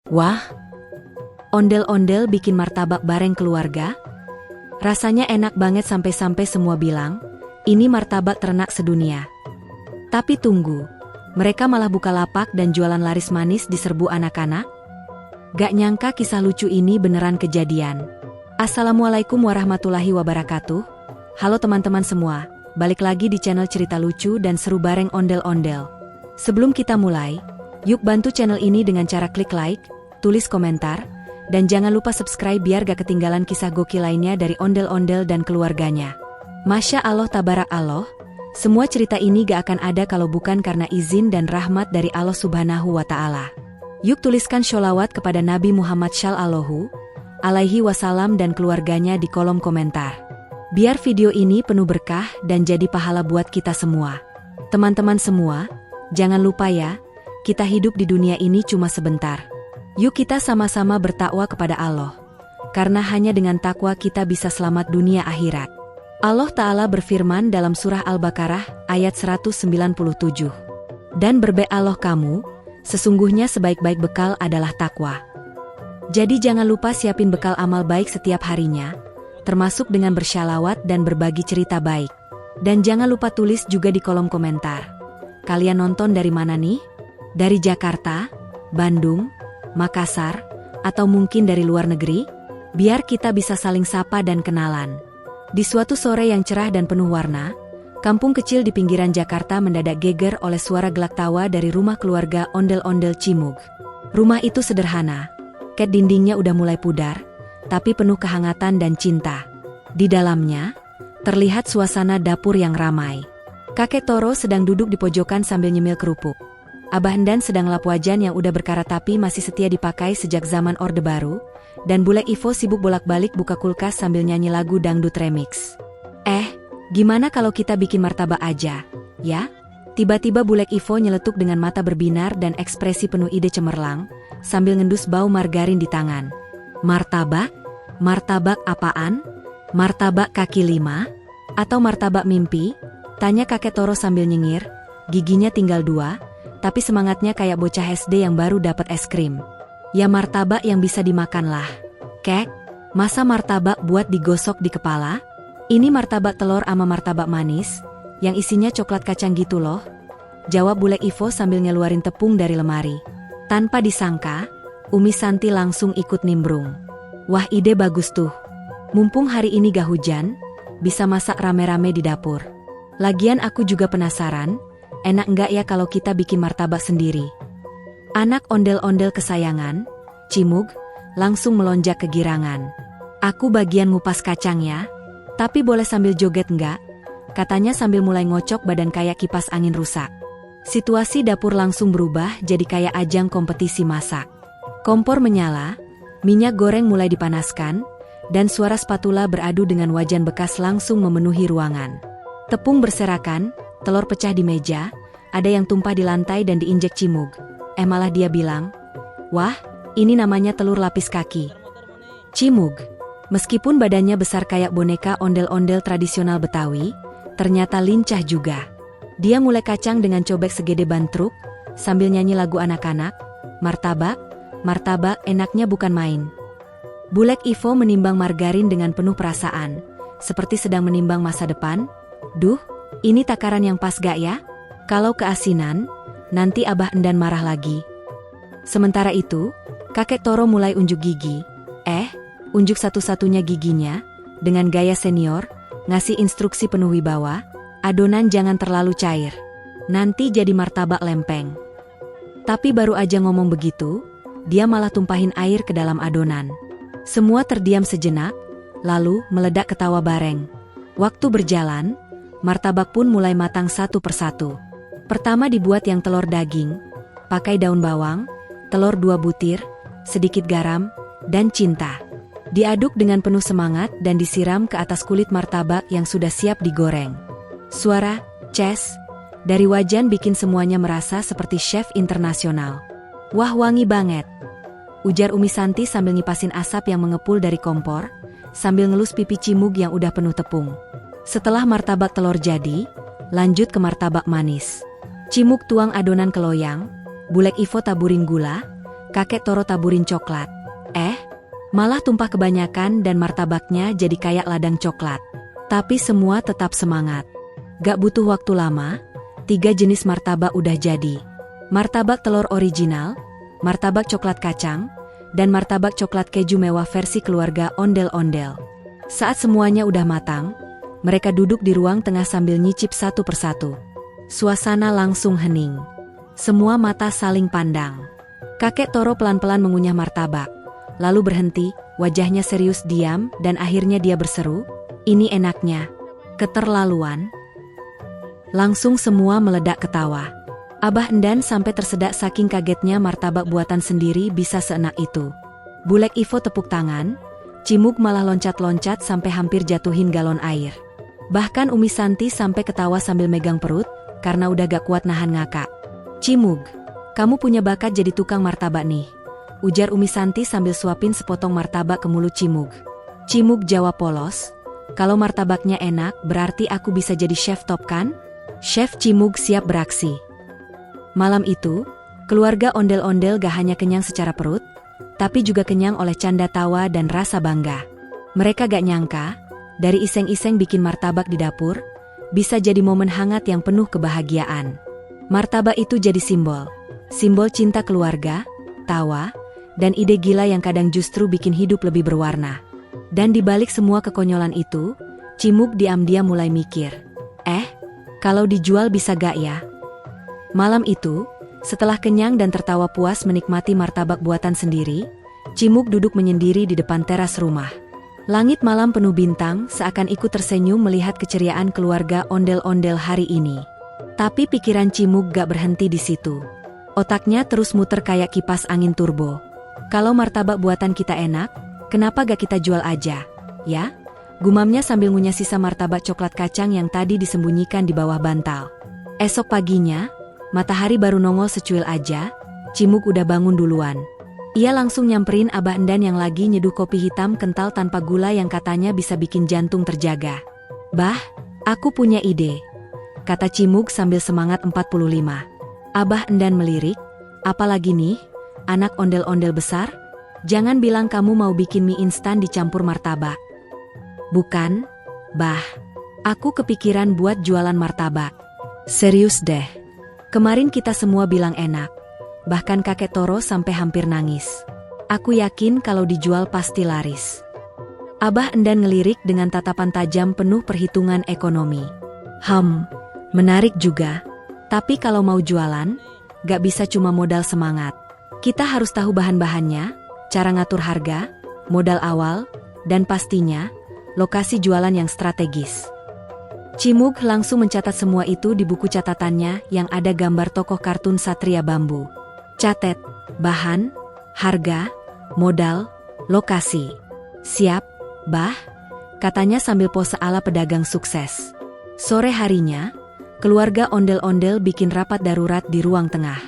Wah, ondel-ondel bikin martabak bareng keluarga? Rasanya enak banget sampai-sampai semua bilang, ini martabak ternak sedunia. Tapi tunggu, mereka malah buka lapak dan jualan laris manis di serbu anak-anak? Gak nyangka kisah lucu ini beneran kejadian. Assalamualaikum warahmatullahi wabarakatuh. Halo teman-teman semua, balik lagi di channel cerita lucu dan seru bareng ondel-ondel. Sebelum kita mulai, yuk bantu channel ini dengan cara klik like, tulis komentar, dan jangan lupa subscribe biar gak ketinggalan kisah gokil lainnya dari ondel-ondel dan keluarganya. Masya Allah tabarak Allah, semua cerita ini gak akan ada kalau bukan karena izin dan rahmat dari Allah Subhanahu wa Ta'ala. Yuk tuliskan sholawat kepada Nabi Muhammad Shallallahu Alaihi Wasallam dan keluarganya di kolom komentar. Biar video ini penuh berkah dan jadi pahala buat kita semua. Teman-teman semua, jangan lupa ya, kita hidup di dunia ini cuma sebentar. Yuk kita sama-sama bertakwa kepada Allah. Karena hanya dengan takwa kita bisa selamat dunia akhirat. Allah Ta'ala berfirman dalam surah Al-Baqarah ayat 197. Dan berbe Allah kamu, sesungguhnya sebaik-baik bekal adalah takwa. Jadi jangan lupa siapin bekal amal baik setiap harinya, termasuk dengan bersyalawat dan berbagi cerita baik. Dan jangan lupa tulis juga di kolom komentar. Kalian nonton dari mana nih? Dari Jakarta, Bandung, Makassar, atau mungkin dari luar negeri? Biar kita bisa saling sapa dan kenalan. Di suatu sore yang cerah dan penuh warna, kampung kecil di pinggiran Jakarta mendadak geger oleh suara gelak tawa dari rumah keluarga ondel-ondel Cimug. Rumah itu sederhana, cat dindingnya udah mulai pudar, tapi penuh kehangatan dan cinta. Di dalamnya, terlihat suasana dapur yang ramai. Kakek Toro sedang duduk di pojokan sambil nyemil kerupuk. Abah Hendan sedang lap wajan yang udah berkarat tapi masih setia dipakai sejak zaman Orde Baru, dan Bule Ivo sibuk bolak-balik buka kulkas sambil nyanyi lagu dangdut remix. Gimana kalau kita bikin martabak aja, ya? Tiba-tiba Bule Ivo nyeletuk dengan mata berbinar dan ekspresi penuh ide cemerlang, sambil ngendus bau margarin di tangan. Martabak? Martabak apaan? Martabak kaki lima? Atau martabak mimpi? Tanya kakek Toro sambil nyengir, giginya tinggal 2, tapi semangatnya kayak bocah SD yang baru dapat es krim. Ya martabak yang bisa dimakan lah. Kek, masa martabak buat digosok di kepala? Ini martabak telur ama martabak manis, yang isinya coklat kacang gitu loh. Jawab Bule Ivo sambil ngeluarin tepung dari lemari. Tanpa disangka, Umi Santi langsung ikut nimbrung. Wah ide bagus tuh. Mumpung hari ini gak hujan, bisa masak rame-rame di dapur. Lagian aku juga penasaran, enak nggak ya kalau kita bikin martabak sendiri? Anak ondel-ondel kesayangan, Cimug, langsung melonjak kegirangan. Aku bagian ngupas kacang ya, tapi boleh sambil joget nggak? Katanya sambil mulai ngocok badan kayak kipas angin rusak. Situasi dapur langsung berubah jadi kayak ajang kompetisi masak. Kompor menyala, minyak goreng mulai dipanaskan, dan suara spatula beradu dengan wajan bekas langsung memenuhi ruangan. Tepung berserakan, telur pecah di meja, ada yang tumpah di lantai dan diinjek Cimug. Malah dia bilang, wah, ini namanya telur lapis kaki. Cimug, meskipun badannya besar kayak boneka ondel-ondel tradisional Betawi, ternyata lincah juga. Dia mulai kacang dengan cobek segede ban truk, sambil nyanyi lagu anak-anak, martabak, martabak enaknya bukan main. Bule Ivo menimbang margarin dengan penuh perasaan, seperti sedang menimbang masa depan. Duh, ini takaran yang pas gak ya? Kalau keasinan, nanti Abah Endan marah lagi. Sementara itu, kakek Toro mulai unjuk gigi. Unjuk satu-satunya giginya, dengan gaya senior, ngasih instruksi penuh wibawa, adonan jangan terlalu cair. Nanti jadi martabak lempeng. Tapi baru aja ngomong begitu, dia malah tumpahin air ke dalam adonan. Semua terdiam sejenak, lalu meledak ketawa bareng. Waktu berjalan, martabak pun mulai matang satu persatu. Pertama dibuat yang telur daging, pakai daun bawang, telur 2 butir, sedikit garam, dan cinta. Diaduk dengan penuh semangat dan disiram ke atas kulit martabak yang sudah siap digoreng. Suara, ces, dari wajan bikin semuanya merasa seperti chef internasional. Wah wangi banget, ujar Umi Santi sambil ngipasin asap yang mengepul dari kompor, sambil ngelus pipi Cimug yang udah penuh tepung. Setelah martabak telur jadi, lanjut ke martabak manis. Cimug tuang adonan ke loyang, Bule Ivo taburin gula, Kakek Toro taburin coklat. Malah tumpah kebanyakan dan martabaknya jadi kayak ladang coklat. Tapi semua tetap semangat. Gak butuh waktu lama, 3 jenis martabak udah jadi. Martabak telur original, martabak coklat kacang, dan martabak coklat keju mewah versi keluarga ondel-ondel. Saat semuanya udah matang, mereka duduk di ruang tengah sambil nyicip satu persatu. Suasana langsung hening. Semua mata saling pandang. Kakek Toro pelan-pelan mengunyah martabak, lalu berhenti, wajahnya serius diam dan akhirnya dia berseru, "Ini enaknya." Keterlaluan. Langsung semua meledak ketawa. Abah Endan sampai tersedak saking kagetnya martabak buatan sendiri bisa seenak itu. Bulek Ivo tepuk tangan, Cimug malah loncat-loncat sampai hampir jatuhin galon air. Bahkan Umi Santi sampai ketawa sambil megang perut, karena udah gak kuat nahan ngakak. "Cimug, kamu punya bakat jadi tukang martabak nih," ujar Umi Santi sambil suapin sepotong martabak ke mulut Cimug. Cimug jawab polos, "Kalau martabaknya enak berarti aku bisa jadi chef top kan?" Chef Cimug siap beraksi. Malam itu, keluarga ondel-ondel gak hanya kenyang secara perut, tapi juga kenyang oleh canda tawa dan rasa bangga. Mereka gak nyangka, dari iseng-iseng bikin martabak di dapur, bisa jadi momen hangat yang penuh kebahagiaan. Martabak itu jadi simbol cinta keluarga, tawa, dan ide gila yang kadang justru bikin hidup lebih berwarna. Dan dibalik semua kekonyolan itu, Cimug diam-diam mulai mikir, kalau dijual bisa gak ya? Malam itu, setelah kenyang dan tertawa puas menikmati martabak buatan sendiri, Cimug duduk menyendiri di depan teras rumah. Langit malam penuh bintang seakan ikut tersenyum melihat keceriaan keluarga ondel-ondel hari ini. Tapi pikiran Cimug gak berhenti di situ. Otaknya terus muter kayak kipas angin turbo. Kalau martabak buatan kita enak, kenapa gak kita jual aja, ya? Gumamnya sambil ngunyah sisa martabak coklat kacang yang tadi disembunyikan di bawah bantal. Esok paginya, matahari baru nongol secuil aja, Cimug udah bangun duluan. Ia langsung nyamperin Abah Endan yang lagi nyeduh kopi hitam kental tanpa gula yang katanya bisa bikin jantung terjaga. "Bah, aku punya ide," kata Cimug sambil semangat 45. Abah Endan melirik, "Apalagi nih, anak ondel-ondel besar? Jangan bilang kamu mau bikin mie instan dicampur martabak." "Bukan, Bah. Aku kepikiran buat jualan martabak." "Serius deh. Kemarin kita semua bilang enak. Bahkan kakek Toro sampai hampir nangis. Aku yakin kalau dijual pasti laris." Abah Endan ngelirik dengan tatapan tajam penuh perhitungan ekonomi. Menarik juga. Tapi kalau mau jualan, gak bisa cuma modal semangat. Kita harus tahu bahan-bahannya, cara ngatur harga, modal awal, dan pastinya, lokasi jualan yang strategis. Cimug langsung mencatat semua itu di buku catatannya yang ada gambar tokoh kartun Satria Bambu. Catet, bahan, harga, modal, lokasi. "Siap, Bah," katanya sambil pose ala pedagang sukses. Sore harinya, keluarga ondel-ondel bikin rapat darurat di ruang tengah.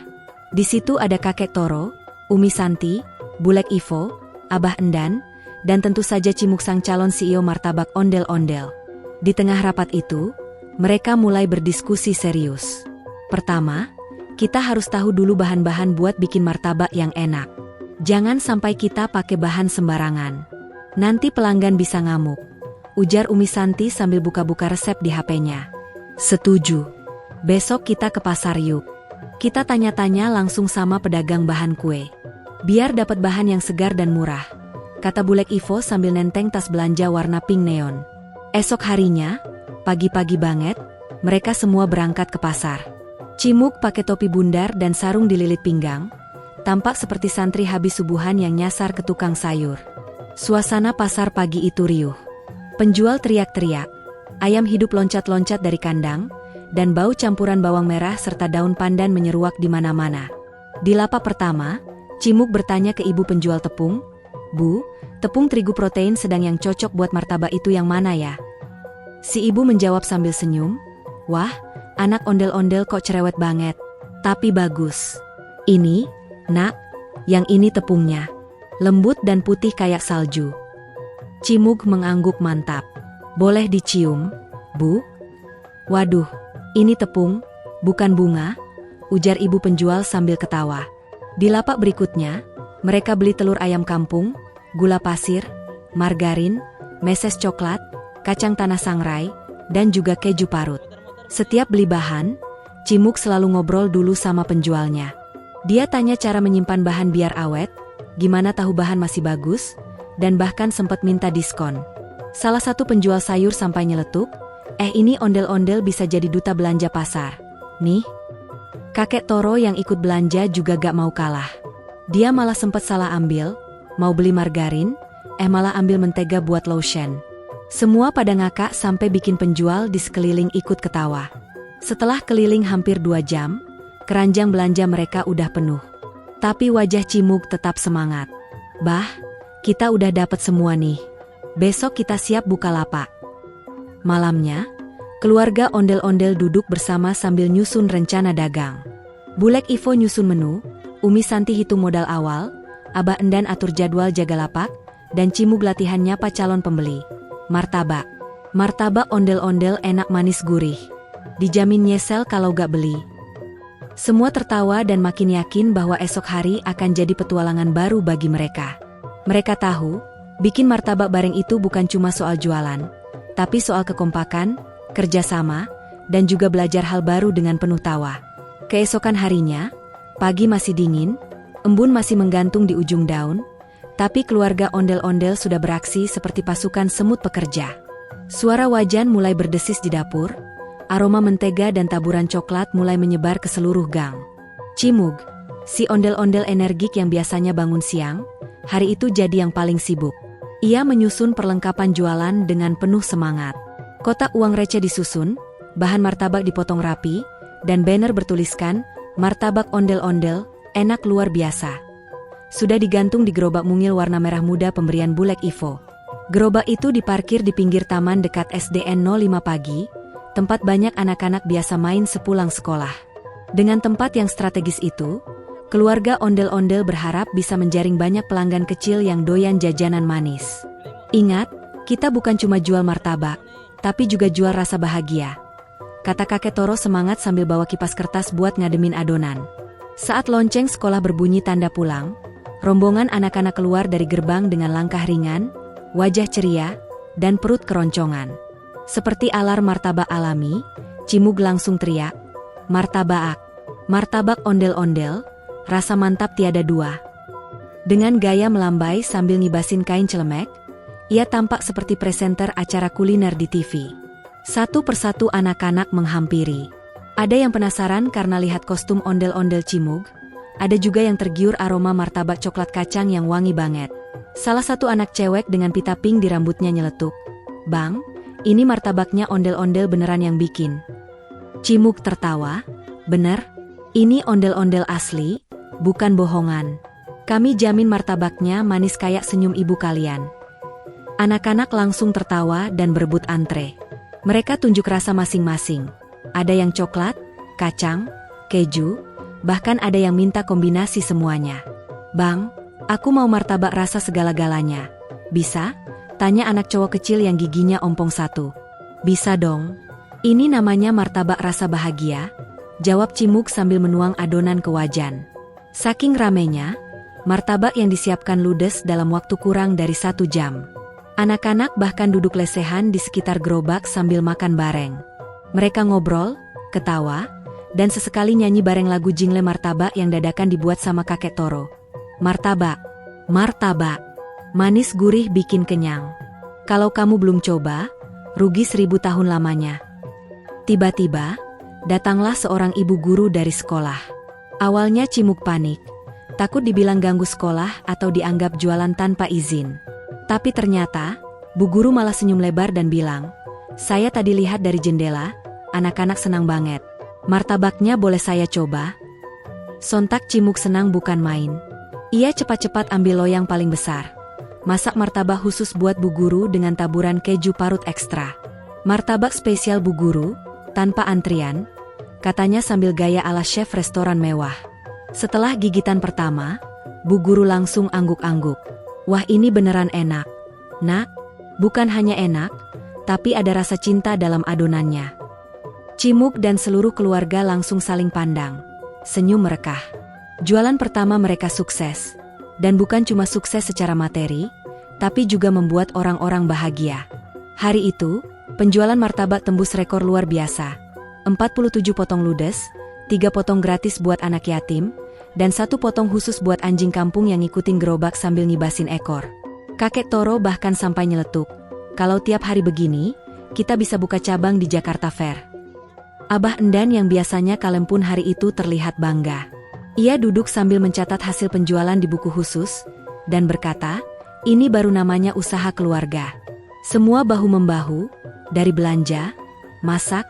Di situ ada kakek Toro, Umi Santi, Bulek Ivo, Abah Endan, dan tentu saja Cimug sang calon CEO martabak ondel-ondel. Di tengah rapat itu, mereka mulai berdiskusi serius. Pertama, kita harus tahu dulu bahan-bahan buat bikin martabak yang enak. Jangan sampai kita pakai bahan sembarangan. Nanti pelanggan bisa ngamuk, ujar Umi Santi sambil buka-buka resep di HP-nya. "Setuju. Besok kita ke pasar yuk. Kita tanya-tanya langsung sama pedagang bahan kue. Biar dapat bahan yang segar dan murah," kata Bulek Ivo sambil nenteng tas belanja warna pink neon. Esok harinya, pagi-pagi banget, mereka semua berangkat ke pasar. Cimug pakai topi bundar dan sarung dililit pinggang, tampak seperti santri habis subuhan yang nyasar ke tukang sayur. Suasana pasar pagi itu riuh. Penjual teriak-teriak, ayam hidup loncat-loncat dari kandang, dan bau campuran bawang merah serta daun pandan menyeruak di mana-mana. Di lapak pertama, Cimug bertanya ke ibu penjual tepung, "Bu, tepung terigu protein sedang yang cocok buat martabak itu yang mana ya?" Si ibu menjawab sambil senyum, "Wah, anak ondel-ondel kok cerewet banget. Tapi bagus. Ini, Nak, yang ini tepungnya. Lembut dan putih kayak salju." Cimug mengangguk mantap. "Boleh dicium, Bu?" "Waduh, ini tepung, bukan bunga," ujar ibu penjual sambil ketawa. Di lapak berikutnya, Mereka beli telur ayam kampung, gula pasir, margarin, meses coklat, kacang tanah sangrai, dan juga keju parut. Setiap beli bahan, Cimug selalu ngobrol dulu sama penjualnya. Dia tanya cara menyimpan bahan biar awet, gimana tahu bahan masih bagus, dan bahkan sempat minta diskon. Salah satu penjual sayur sampai nyeletuk, ini ondel-ondel bisa jadi duta belanja pasar. Nih, kakek Toro yang ikut belanja juga gak mau kalah. Dia malah sempat salah ambil, mau beli margarin, malah ambil mentega buat lotion. Semua pada ngakak sampai bikin penjual di sekeliling ikut ketawa. Setelah keliling hampir 2 jam, keranjang belanja mereka udah penuh. Tapi wajah Cimug tetap semangat. Bah, kita udah dapat semua nih. Besok kita siap buka lapak. Malamnya, keluarga ondel-ondel duduk bersama sambil nyusun rencana dagang. Bulek Ivo nyusun menu, Umi Santi hitung modal awal, Abah Endan atur jadwal jaga lapak, dan Cimug latihan nyapa calon pembeli. Martabak. Martabak ondel-ondel enak manis gurih. Dijamin nyesel kalau gak beli. Semua tertawa dan makin yakin bahwa esok hari akan jadi petualangan baru bagi mereka. Mereka tahu, bikin martabak bareng itu bukan cuma soal jualan, tapi soal kekompakan, kerjasama, dan juga belajar hal baru dengan penuh tawa. Keesokan harinya, pagi masih dingin, embun masih menggantung di ujung daun, tapi keluarga ondel-ondel sudah beraksi seperti pasukan semut pekerja. Suara wajan mulai berdesis di dapur, aroma mentega dan taburan coklat mulai menyebar ke seluruh gang. Cimug, si ondel-ondel energik yang biasanya bangun siang, hari itu jadi yang paling sibuk. Ia menyusun perlengkapan jualan dengan penuh semangat. Kotak uang receh disusun, bahan martabak dipotong rapi, dan banner bertuliskan, "Martabak ondel-ondel, enak luar biasa." Sudah digantung di gerobak mungil warna merah muda pemberian Bulek Ivo. Gerobak itu diparkir di pinggir taman dekat SDN 05 pagi, tempat banyak anak-anak biasa main sepulang sekolah. Dengan tempat yang strategis itu, keluarga ondel-ondel berharap bisa menjaring banyak pelanggan kecil yang doyan jajanan manis. Ingat, kita bukan cuma jual martabak, tapi juga jual rasa bahagia, kata kakek Toro semangat sambil bawa kipas kertas buat ngademin adonan. Saat lonceng sekolah berbunyi tanda pulang, rombongan anak-anak keluar dari gerbang dengan langkah ringan, wajah ceria, dan perut keroncongan. Seperti alarm martabak alami, Cimug langsung teriak, "Martabak! Martabak ondel-ondel, rasa mantap tiada dua." Dengan gaya melambai sambil ngibasin kain celemek, ia tampak seperti presenter acara kuliner di TV. Satu persatu anak-anak menghampiri. Ada yang penasaran karena lihat kostum ondel-ondel Cimug, ada juga yang tergiur aroma martabak coklat kacang yang wangi banget. Salah satu anak cewek dengan pita pink di rambutnya nyeletuk, "Bang, ini martabaknya ondel-ondel beneran yang bikin?" Cimug tertawa, "Bener, ini ondel-ondel asli, bukan bohongan. Kami jamin martabaknya manis kayak senyum ibu kalian." Anak-anak langsung tertawa dan berebut antre. Mereka tunjuk rasa masing-masing. Ada yang coklat, kacang, keju, bahkan ada yang minta kombinasi semuanya. "Bang, aku mau martabak rasa segala-galanya. Bisa?" tanya anak cowok kecil yang giginya ompong satu. "Bisa dong. Ini namanya martabak rasa bahagia," jawab Cimug sambil menuang adonan ke wajan. Saking ramenya, martabak yang disiapkan ludes dalam waktu kurang dari 1 jam. Anak-anak bahkan duduk lesehan di sekitar gerobak sambil makan bareng. Mereka ngobrol, ketawa, dan sesekali nyanyi bareng lagu jingle martabak yang dadakan dibuat sama kakek Toro. "Martabak, martabak, manis gurih bikin kenyang. Kalau kamu belum coba, rugi 1000 tahun lamanya." Tiba-tiba, datanglah seorang ibu guru dari sekolah. Awalnya Cimug panik, takut dibilang ganggu sekolah atau dianggap jualan tanpa izin. Tapi ternyata, Bu Guru malah senyum lebar dan bilang, "Saya tadi lihat dari jendela, anak-anak senang banget. Martabaknya boleh saya coba?" Sontak Cimug senang bukan main. Ia cepat-cepat ambil loyang paling besar. Masak martabak khusus buat Bu Guru dengan taburan keju parut ekstra. "Martabak spesial Bu Guru, tanpa antrian," katanya sambil gaya ala chef restoran mewah. Setelah gigitan pertama, Bu Guru langsung angguk-angguk. "Wah, ini beneran enak. Nak, bukan hanya enak, tapi ada rasa cinta dalam adonannya." Cimug dan seluruh keluarga langsung saling pandang. Senyum merekah. Jualan pertama mereka sukses. Dan bukan cuma sukses secara materi, tapi juga membuat orang-orang bahagia. Hari itu, penjualan martabak tembus rekor luar biasa. 47 potong ludes, 3 potong gratis buat anak yatim, dan 1 potong khusus buat anjing kampung yang ngikutin gerobak sambil ngibasin ekor. Kakek Toro bahkan sampai nyeletuk, "Kalau tiap hari begini, kita bisa buka cabang di Jakarta Fair." Abah Endan yang biasanya kalem pun hari itu terlihat bangga. Ia duduk sambil mencatat hasil penjualan di buku khusus, dan berkata, "Ini baru namanya usaha keluarga. Semua bahu-membahu, dari belanja, masak,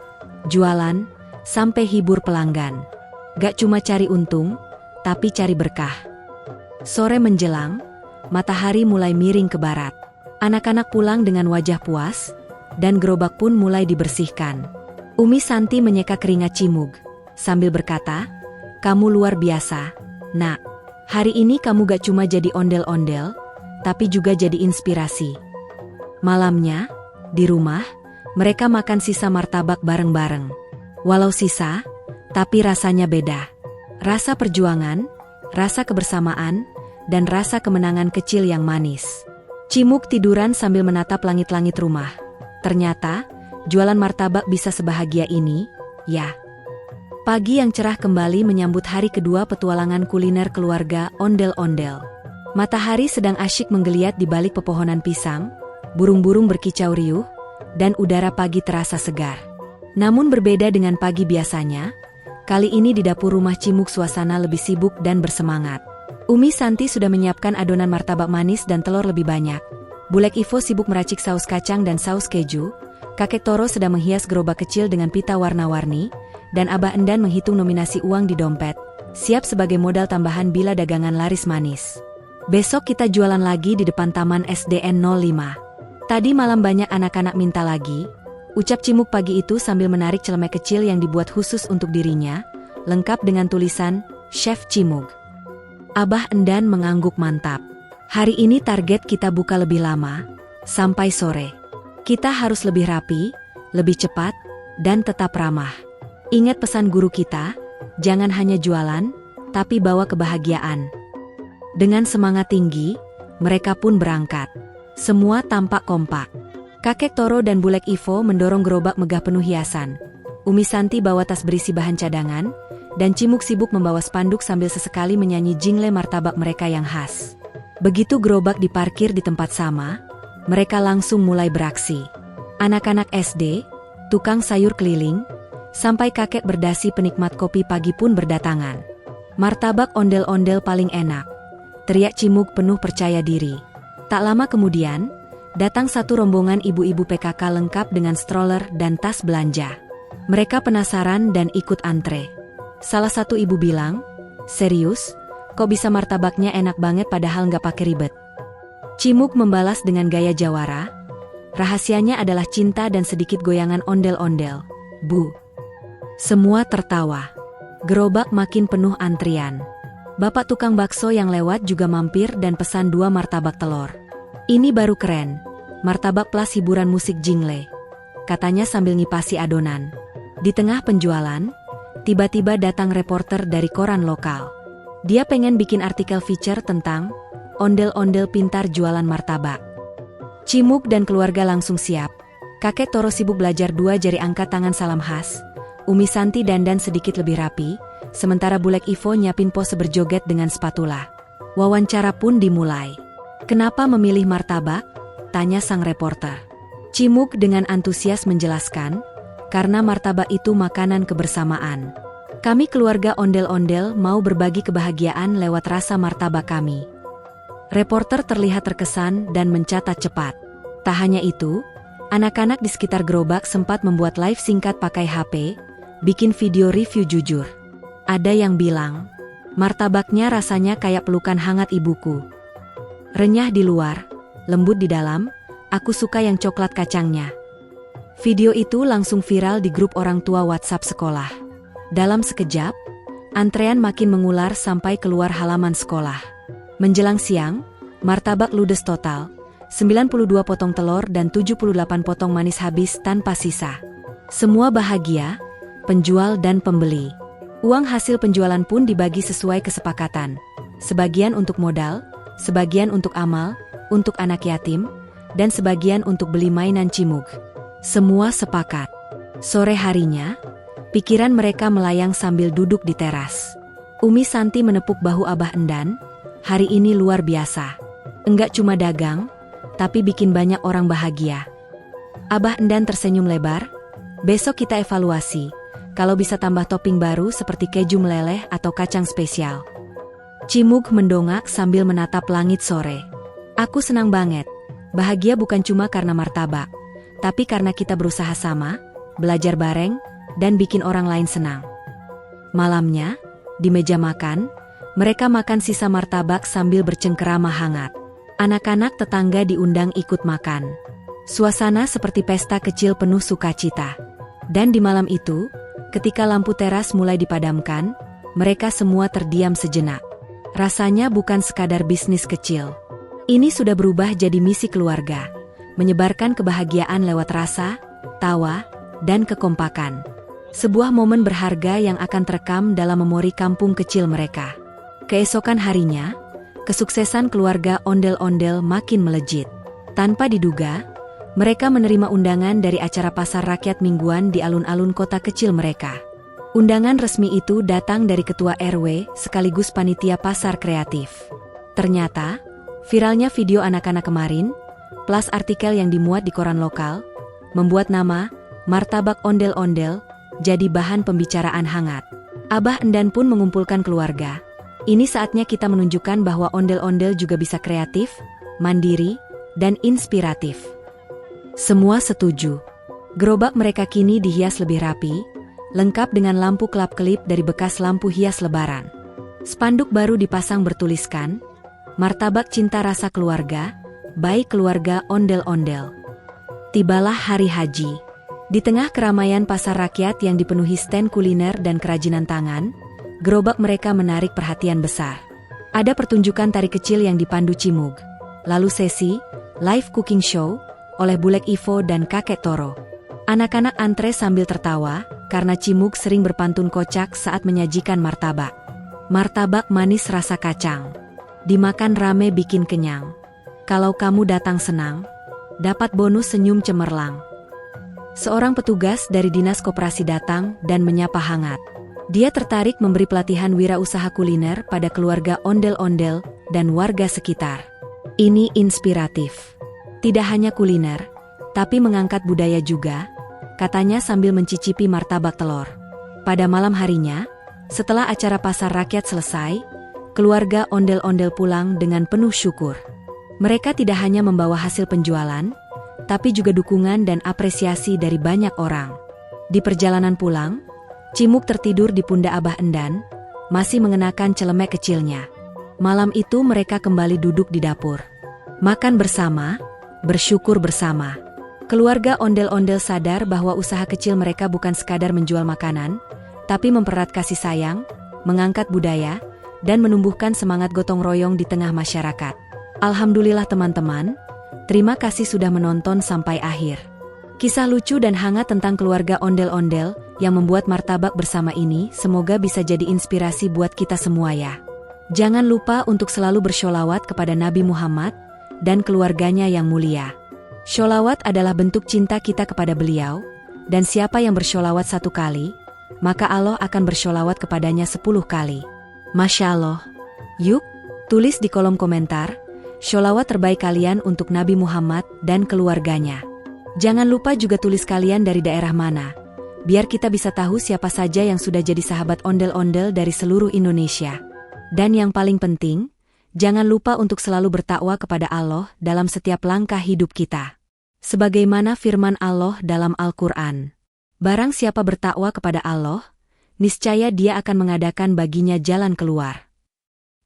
jualan, sampai hibur pelanggan. Gak cuma cari untung, tapi cari berkah." Sore menjelang, matahari mulai miring ke barat. Anak-anak pulang dengan wajah puas, dan gerobak pun mulai dibersihkan. Umi Santi menyeka keringat Cimug, sambil berkata, "Kamu luar biasa, Nak. Hari ini kamu gak cuma jadi ondel-ondel, tapi juga jadi inspirasi." Malamnya, di rumah, mereka makan sisa martabak bareng-bareng. Walau sisa, tapi rasanya beda. Rasa perjuangan, rasa kebersamaan, dan rasa kemenangan kecil yang manis. Cimug tiduran sambil menatap langit-langit rumah. Ternyata, jualan martabak bisa sebahagia ini, ya. Pagi yang cerah kembali menyambut hari kedua petualangan kuliner keluarga ondel-ondel. Matahari sedang asyik menggeliat di balik pepohonan pisang, burung-burung berkicau riuh, dan udara pagi terasa segar. Namun berbeda dengan pagi biasanya, kali ini di dapur rumah Cimug suasana lebih sibuk dan bersemangat. Umi Santi sudah menyiapkan adonan martabak manis dan telur lebih banyak. Bulek Ivo sibuk meracik saus kacang dan saus keju. Kakek Toro sedang menghias gerobak kecil dengan pita warna-warni, dan Abah Endan menghitung nominasi uang di dompet, siap sebagai modal tambahan bila dagangan laris manis. "Besok kita jualan lagi di depan Taman SDN 05. Tadi malam banyak anak-anak minta lagi," ucap Cimug pagi itu sambil menarik celemek kecil yang dibuat khusus untuk dirinya, lengkap dengan tulisan, "Chef Cimug." Abah Endan mengangguk mantap. "Hari ini target kita buka lebih lama, sampai sore. Kita harus lebih rapi, lebih cepat, dan tetap ramah. Ingat pesan guru kita, jangan hanya jualan, tapi bawa kebahagiaan." Dengan semangat tinggi, mereka pun berangkat. Semua tampak kompak. Kakek Toro dan Bulek Ivo mendorong gerobak megah penuh hiasan. Umi Santi bawa tas berisi bahan cadangan, dan Cimug sibuk membawa spanduk sambil sesekali menyanyi jingle martabak mereka yang khas. Begitu gerobak diparkir di tempat sama, mereka langsung mulai beraksi. Anak-anak SD, tukang sayur keliling, sampai kakek berdasi penikmat kopi pagi pun berdatangan. "Martabak ondel-ondel paling enak," teriak Cimug penuh percaya diri. Tak lama kemudian, datang satu rombongan ibu-ibu PKK lengkap dengan stroller dan tas belanja. Mereka penasaran dan ikut antre. Salah satu ibu bilang, "Serius? Kok bisa martabaknya enak banget padahal nggak pakai ribet?" Cimug membalas dengan gaya jawara, "Rahasianya adalah cinta dan sedikit goyangan ondel-ondel, Bu." Semua tertawa. Gerobak makin penuh antrian. Bapak tukang bakso yang lewat juga mampir dan pesan 2 martabak telur. "Ini baru keren, martabak plus hiburan musik jingle," katanya sambil ngipasi adonan. Di tengah penjualan, tiba-tiba datang reporter dari koran lokal. Dia pengen bikin artikel feature tentang ondel-ondel pintar jualan martabak. Cimug dan keluarga langsung siap. Kakek Toro sibuk belajar 2 jari angkat tangan salam khas. Umi Santi dandan sedikit lebih rapi, sementara Bulek Ivo nyiapin pose berjoget dengan spatula. Wawancara pun dimulai. "Kenapa memilih martabak?" tanya sang reporter. Cimug dengan antusias menjelaskan, "Karena martabak itu makanan kebersamaan. Kami keluarga ondel-ondel mau berbagi kebahagiaan lewat rasa martabak kami." Reporter terlihat terkesan dan mencatat cepat. Tak hanya itu, anak-anak di sekitar gerobak sempat membuat live singkat pakai HP, bikin video review jujur. Ada yang bilang, "Martabaknya rasanya kayak pelukan hangat ibuku. Renyah di luar, lembut di dalam, aku suka yang coklat kacangnya." Video itu langsung viral di grup orang tua WhatsApp sekolah. Dalam sekejap, antrean makin mengular sampai keluar halaman sekolah. Menjelang siang, martabak ludes total, 92 potong telur dan 78 potong manis habis tanpa sisa. Semua bahagia, penjual dan pembeli. Uang hasil penjualan pun dibagi sesuai kesepakatan. Sebagian untuk modal, sebagian untuk amal, untuk anak yatim, dan sebagian untuk beli mainan Cimug. Semua sepakat. Sore harinya, pikiran mereka melayang sambil duduk di teras. Umi Santi menepuk bahu Abah Endan, hari ini luar biasa. Enggak cuma dagang, tapi bikin banyak orang bahagia. Abah Endan tersenyum lebar, besok kita evaluasi, kalau bisa tambah topping baru seperti keju meleleh atau kacang spesial. Cimug mendongak sambil menatap langit sore. Aku senang banget, bahagia bukan cuma karena martabak, tapi karena kita berusaha sama, belajar bareng, dan bikin orang lain senang. Malamnya, di meja makan, mereka makan sisa martabak sambil bercengkerama hangat. Anak-anak tetangga diundang ikut makan. Suasana seperti pesta kecil penuh sukacita. Dan di malam itu, ketika lampu teras mulai dipadamkan, mereka semua terdiam sejenak. Rasanya bukan sekadar bisnis kecil. Ini sudah berubah jadi misi keluarga, menyebarkan kebahagiaan lewat rasa, tawa, dan kekompakan. Sebuah momen berharga yang akan terekam dalam memori kampung kecil mereka. Keesokan harinya, kesuksesan keluarga Ondel-Ondel makin melejit. Tanpa diduga, mereka menerima undangan dari acara pasar rakyat mingguan di alun-alun kota kecil mereka. Undangan resmi itu datang dari ketua RW sekaligus panitia pasar kreatif. Ternyata, viralnya video anak-anak kemarin, plus artikel yang dimuat di koran lokal, membuat nama martabak Ondel-Ondel jadi bahan pembicaraan hangat. Abah Endan pun mengumpulkan keluarga. Ini saatnya kita menunjukkan bahwa Ondel-Ondel juga bisa kreatif, mandiri, dan inspiratif. Semua setuju. Gerobak mereka kini dihias lebih rapi, lengkap dengan lampu kelap-kelip dari bekas lampu hias lebaran. Spanduk baru dipasang bertuliskan, martabak cinta rasa keluarga, baik keluarga Ondel-Ondel. Tibalah hari haji. Di tengah keramaian pasar rakyat yang dipenuhi stand kuliner dan kerajinan tangan, gerobak mereka menarik perhatian besar. Ada pertunjukan tari kecil yang dipandu Cimug, lalu sesi live cooking show oleh Bulek Ivo dan Kakek Toro. Anak-anak antre sambil tertawa karena Cimug sering berpantun kocak saat menyajikan martabak. Martabak manis rasa kacang. Dimakan rame bikin kenyang. Kalau kamu datang senang, dapat bonus senyum cemerlang. Seorang petugas dari Dinas Koperasi datang dan menyapa hangat. Dia tertarik memberi pelatihan wirausaha kuliner pada keluarga Ondel-Ondel dan warga sekitar. Ini inspiratif. Tidak hanya kuliner, tapi mengangkat budaya juga, katanya sambil mencicipi martabak telur. Pada malam harinya, setelah acara pasar rakyat selesai, keluarga Ondel-Ondel pulang dengan penuh syukur. Mereka tidak hanya membawa hasil penjualan, tapi juga dukungan dan apresiasi dari banyak orang. Di perjalanan pulang, Cimug tertidur di pundak Abah Endan, masih mengenakan celemek kecilnya. Malam itu mereka kembali duduk di dapur. Makan bersama, bersyukur bersama. Keluarga Ondel-Ondel sadar bahwa usaha kecil mereka bukan sekadar menjual makanan, tapi mempererat kasih sayang, mengangkat budaya, dan menumbuhkan semangat gotong royong di tengah masyarakat. Alhamdulillah teman-teman, terima kasih sudah menonton sampai akhir. Kisah lucu dan hangat tentang keluarga Ondel-Ondel yang membuat martabak bersama ini semoga bisa jadi inspirasi buat kita semua ya. Jangan lupa untuk selalu bersholawat kepada Nabi Muhammad dan keluarganya yang mulia. Sholawat adalah bentuk cinta kita kepada beliau, dan siapa yang bersholawat 1 kali, maka Allah akan bersholawat kepadanya 10 kali. Masya Allah. Yuk, tulis di kolom komentar, sholawat terbaik kalian untuk Nabi Muhammad dan keluarganya. Jangan lupa juga tulis kalian dari daerah mana, biar kita bisa tahu siapa saja yang sudah jadi sahabat Ondel-Ondel dari seluruh Indonesia. Dan yang paling penting, jangan lupa untuk selalu bertakwa kepada Allah dalam setiap langkah hidup kita. Sebagaimana firman Allah dalam Al-Quran, barang siapa bertakwa kepada Allah, niscaya Dia akan mengadakan baginya jalan keluar.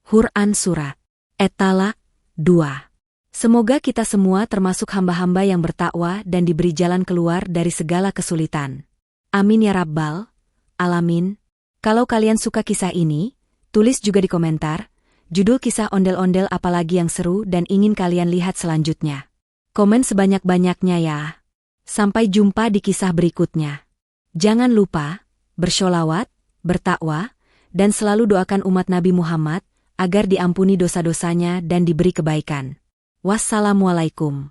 Quran Surat At-Talaq 2. Semoga kita semua termasuk hamba-hamba yang bertakwa dan diberi jalan keluar dari segala kesulitan. Amin ya Rabbal Alamin. Kalau kalian suka kisah ini, tulis juga di komentar, judul kisah Ondel-Ondel apalagi yang seru dan ingin kalian lihat selanjutnya. Komen sebanyak-banyaknya ya. Sampai jumpa di kisah berikutnya. Jangan lupa, bersholawat, bertakwa, dan selalu doakan umat Nabi Muhammad, agar diampuni dosa-dosanya dan diberi kebaikan. Wassalamualaikum.